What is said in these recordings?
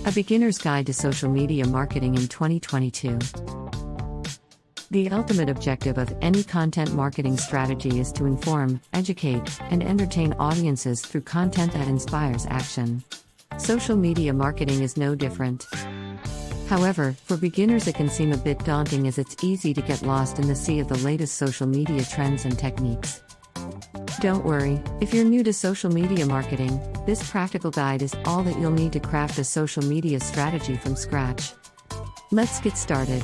A Beginner's Guide to Social Media Marketing in 2022. The ultimate objective of any content marketing strategy is to inform, educate, and entertain audiences through content that inspires action. Social media marketing is no different. However, for beginners it can seem a bit daunting as it's easy to get lost in the sea of the latest social media trends and techniques. Don't worry, if you're new to social media marketing, this practical guide is all that you'll need to craft a social media strategy from scratch. Let's get started.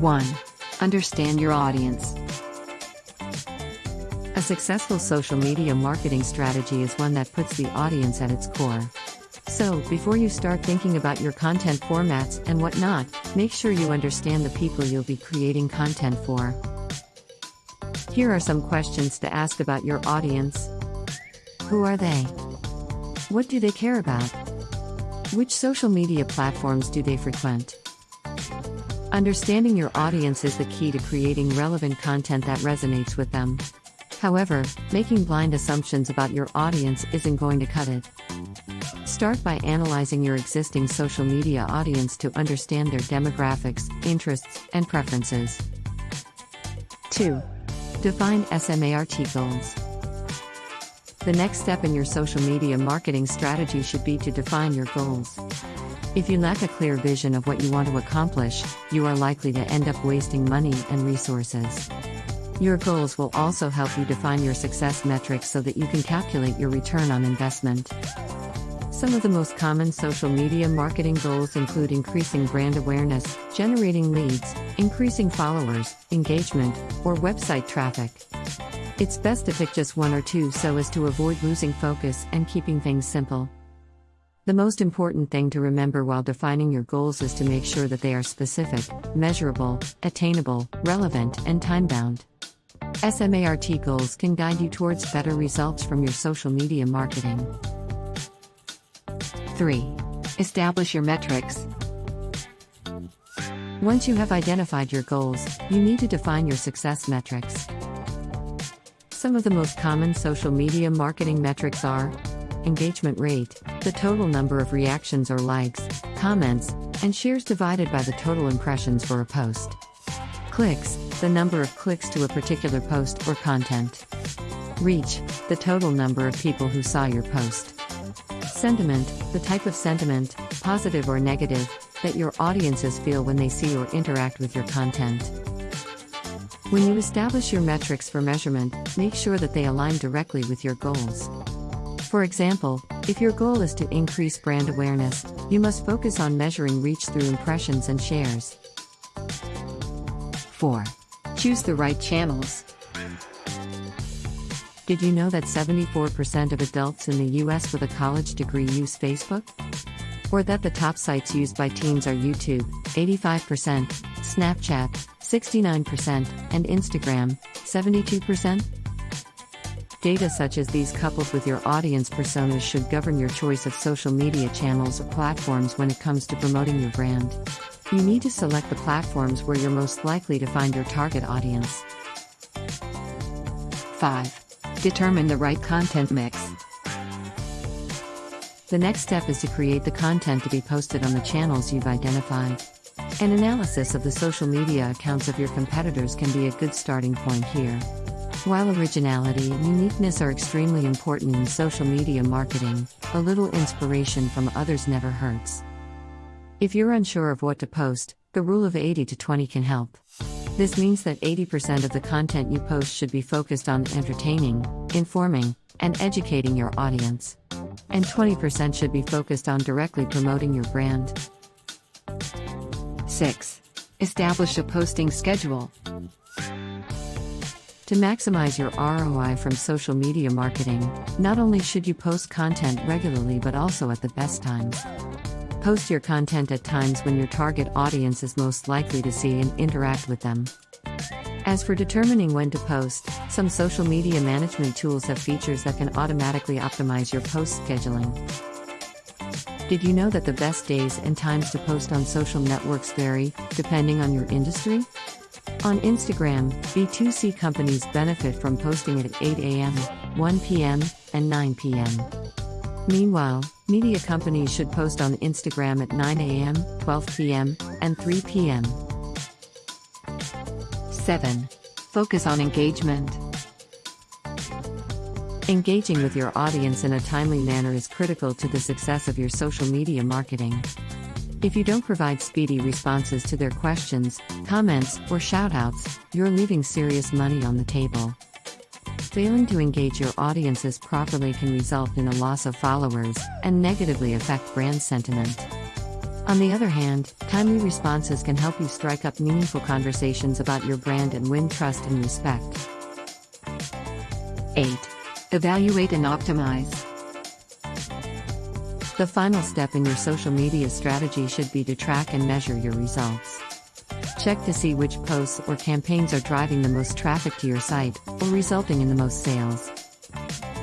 1. Understand your audience. A successful social media marketing strategy is one that puts the audience at its core. So, before you start thinking about your content formats and whatnot, make sure you understand the people you'll be creating content for. Here are some questions to ask about your audience. Who are they? What do they care about? Which social media platforms do they frequent? Understanding your audience is the key to creating relevant content that resonates with them. However, making blind assumptions about your audience isn't going to cut it. Start by analyzing your existing social media audience to understand their demographics, interests, and preferences. 2. Define SMART goals. The next step in your social media marketing strategy should be to define your goals. If you lack a clear vision of what you want to accomplish, you are likely to end up wasting money and resources. Your goals will also help you define your success metrics so that you can calculate your return on investment. Some of the most common social media marketing goals include increasing brand awareness, generating leads, increasing followers, engagement, or website traffic. It's best to pick just one or two so as to avoid losing focus and keeping things simple. The most important thing to remember while defining your goals is to make sure that they are specific, measurable, attainable, relevant, and time-bound. SMART goals can guide you towards better results from your social media marketing. 3. Establish your metrics. Once you have identified your goals, you need to define your success metrics. Some of the most common social media marketing metrics are engagement rate, the total number of reactions or likes, comments, and shares divided by the total impressions for a post. Clicks, the number of clicks to a particular post or content. Reach, the total number of people who saw your post. Sentiment, the type of sentiment, positive or negative, that your audiences feel when they see or interact with your content. When you establish your metrics for measurement, make sure that they align directly with your goals. For example, if your goal is to increase brand awareness, you must focus on measuring reach through impressions and shares. 4. Choose the right channels. Did you know that 74% of adults in the US with a college degree use Facebook? Or that the top sites used by teens are YouTube, 85%, Snapchat, 69%, and Instagram, 72%? Data such as these coupled with your audience personas should govern your choice of social media channels or platforms when it comes to promoting your brand. You need to select the platforms where you're most likely to find your target audience. 5. Determine the right content mix. The next step is to create the content to be posted on the channels you've identified. An analysis of the social media accounts of your competitors can be a good starting point here. While originality and uniqueness are extremely important in social media marketing, a little inspiration from others never hurts. If you're unsure of what to post, the rule of 80-20 can help. This means that 80% of the content you post should be focused on entertaining, informing, and educating your audience. And 20% should be focused on directly promoting your brand. 6. Establish a posting schedule. To maximize your ROI from social media marketing, not only should you post content regularly but also at the best times. Post your content at times when your target audience is most likely to see and interact with them. As for determining when to post, some social media management tools have features that can automatically optimize your post scheduling. Did you know that the best days and times to post on social networks vary, depending on your industry? On Instagram, B2C companies benefit from posting at 8 a.m., 1 p.m., and 9 p.m. Meanwhile, Media companies should post on Instagram at 9 a.m., 12 p.m., and 3 p.m. 7. Focus on engagement. Engaging with your audience in a timely manner is critical to the success of your social media marketing. If you don't provide speedy responses to their questions, comments, or shoutouts, you're leaving serious money on the table. Failing to engage your audiences properly can result in a loss of followers and negatively affect brand sentiment. On the other hand, timely responses can help you strike up meaningful conversations about your brand and win trust and respect. 8. Evaluate and optimize. The final step in your social media strategy should be to track and measure your results. Check to see which posts or campaigns are driving the most traffic to your site or resulting in the most sales.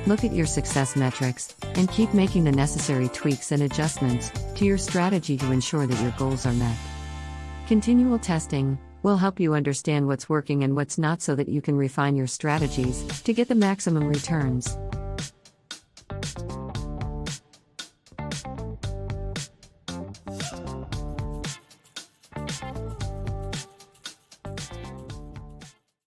Look at your success metrics and keep making the necessary tweaks and adjustments to your strategy to ensure that your goals are met. Continual testing will help you understand what's working and what's not so that you can refine your strategies to get the maximum returns.